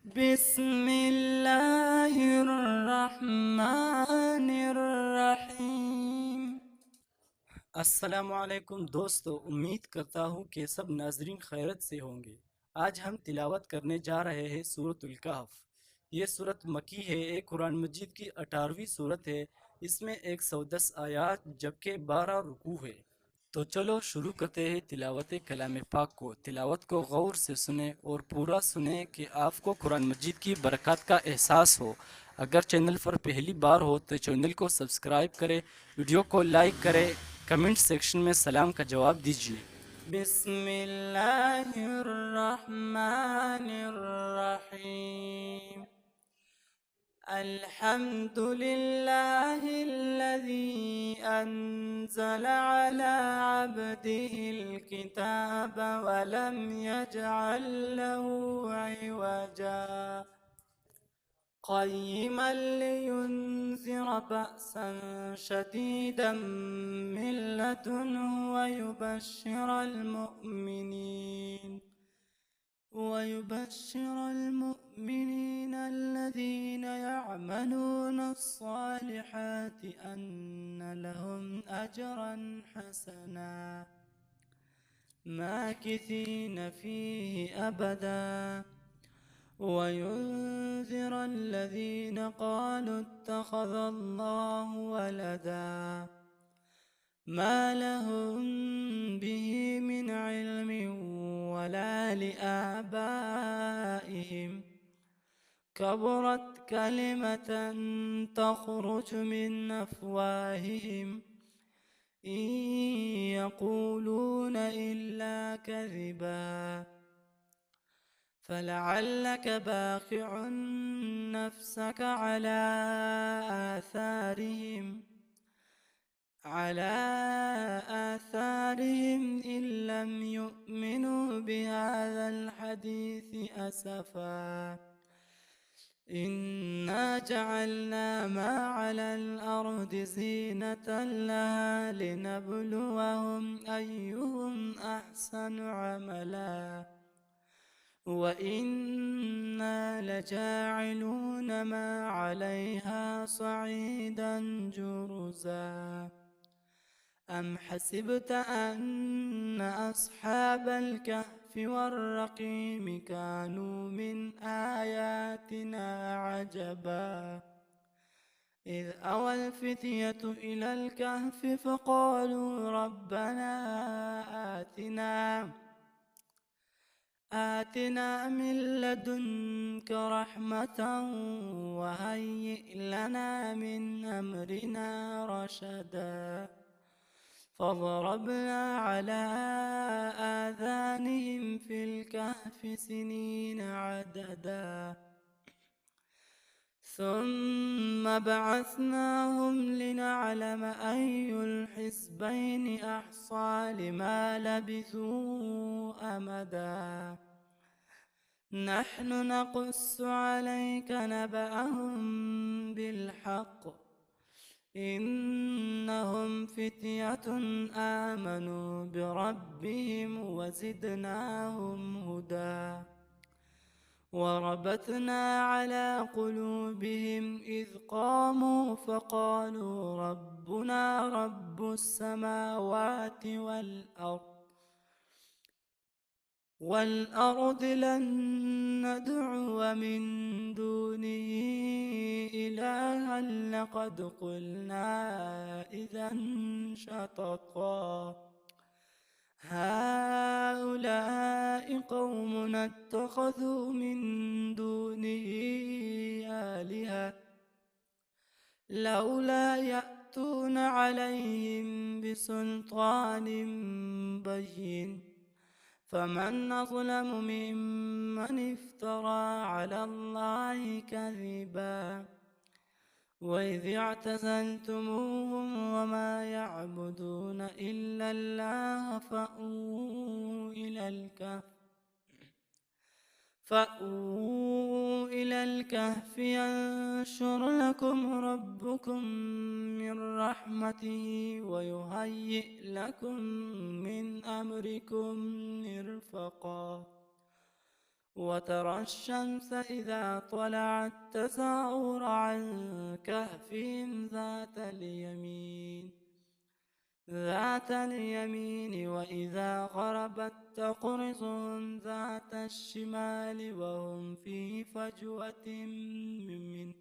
بسم الله الرحمن الرحیم۔ अस्सलामुअलैकुम दोस्तों, उम्मीद करता हूँ कि सब नाजरीन खैरत से होंगे। आज हम तिलावत करने जा रहे हैं सूरतुल कहफ। ये सूरत मकी है, एक कुरान मजीद की 18वीं सूरत है। इसमें 110 आयात जबकि 12 रुकू है। तो चलो शुरू करते हैं तिलावत कलाम पाक को। तिलावत को गौर से सुने और पूरा सुने कि आपको कुरान मजीद की बरकत का एहसास हो। अगर चैनल पर पहली बार हो तो चैनल को सब्सक्राइब करें, वीडियो को लाइक करें, कमेंट सेक्शन में सलाम का जवाब दीजिए। बिस्मिल्लाहिर्रहमानिर्रहीम। الحمد لله الذي أنزل على عبده الكتاب ولم يجعل له عوجا قيما لينذر بأسا شديدا من لدنه ويبشر المؤمنين الذين يعملون الصالحات أن لهم أجرا حسنا ماكثين فيه أبدا وينذر الذين قالوا اتخذ الله ولدا ما لهم به من علم ولا لآبائهم كبرت كلمة تخرج من أفواههم إن يقولون إلا كذبا فلعلك باخع نفسك على آثارهم إن لم يؤمنوا بهذا الحديث أسفا إنا جعلنا ما على الأرض زينة لها لنبلوهم أيهم أحسن عملا وإنا لجاعلون ما عليها صعيدا جرزا أم حسبت أن أصحاب الكهف والرقيم كانوا من آياتنا عجبا إذ أوى الفتية إلى الكهف فقالوا ربنا آتنا من لدنك رحمة وهيئ لنا من أمرنا رشدا فضربنا على آذانهم في الكهف سنين عددا ثم بعثناهم لنعلم أي الحزبين أحصى لما لبثوا أمدا نحن نقص عليك نبأهم بالحق إنهم فتية آمنوا بربهم وزدناهم هدى وربطنا على قلوبهم إذ قاموا فقالوا ربنا رب السماوات والأرض لن ندعو من دونه إلها لقد قلنا إذا شططا هؤلاء قومنا اتخذوا من دونه آلهة لولا يأتون عليهم بسلطان بين فمن أظلم ممن افترى على الله كذبا وإذ اعتزلتموهم وما يعبدون إلا الله فأووا إلى الكهف ينشر لكم ربكم من رحمته ويهيئ لكم من أمركم مرفقا وترى الشمس إذا طلعت تزاور عن كهفهم ذات اليمين وإذا غربت تقرضهم ذات الشمال وهم في فجوة منه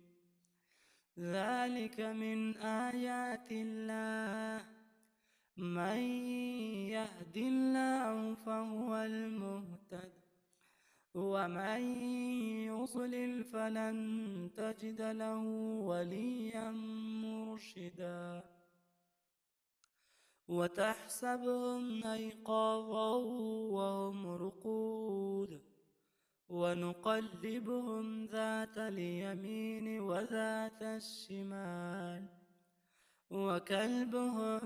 ذلك من آيات الله من يهد الله فهو المهتد ومن يضلل فلن تجد له وليا مرشدا وتحسبهم أيقاظا وهم رقود ونقلبهم ذات اليمين وذات الشمال وكلبهم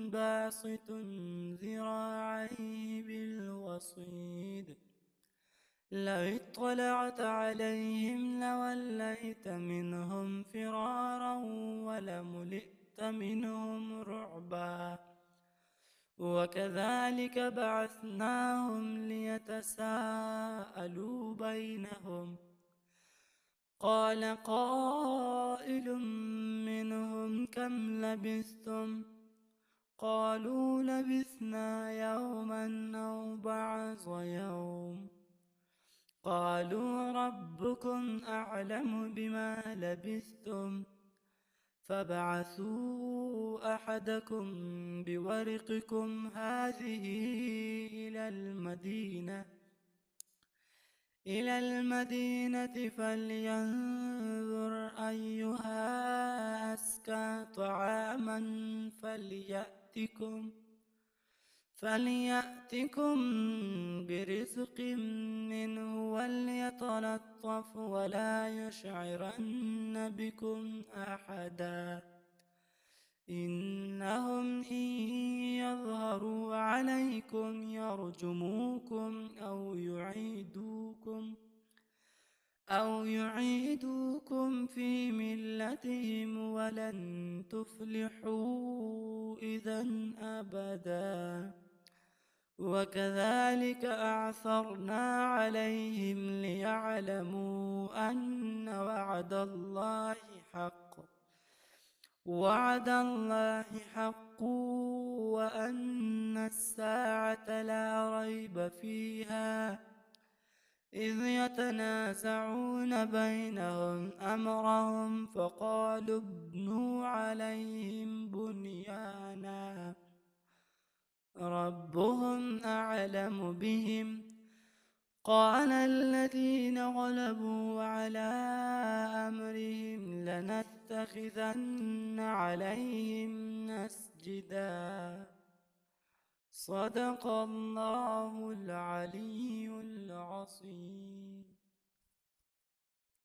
باسط ذراعيه بالوصيد لو اطلعت عليهم لوليت منهم فرارا ولملئت منهم رعبا وكذلك بعثناهم ليتساءلوا بينهم قال قائل منهم كم لبثتم قالوا لبثنا يوما أو بعض يوم قالوا ربكم أعلم بما لبثتم فابعثوا أحدكم بورقكم هذه إلى المدينة فلينظر أيها أزكى طعاما فليأتكم برزق منه وليتلطف ولا يشعرن بكم أحدا إنهم إن يظهروا عليكم يرجموكم أو يعيدوكم في ملتهم ولن تفلحوا إذا أبدا وكذلك أعثرنا عليهم ليعلموا أن وعد الله حق وأن الساعة لا ريب فيها إذ يتنازعون بينهم أمرهم فقالوا ابنوا عليهم بنيانا ربهم أعلم بهم قال الذين غلبوا على أمرهم لنتخذن عليهم مسجدا صدق الله العلي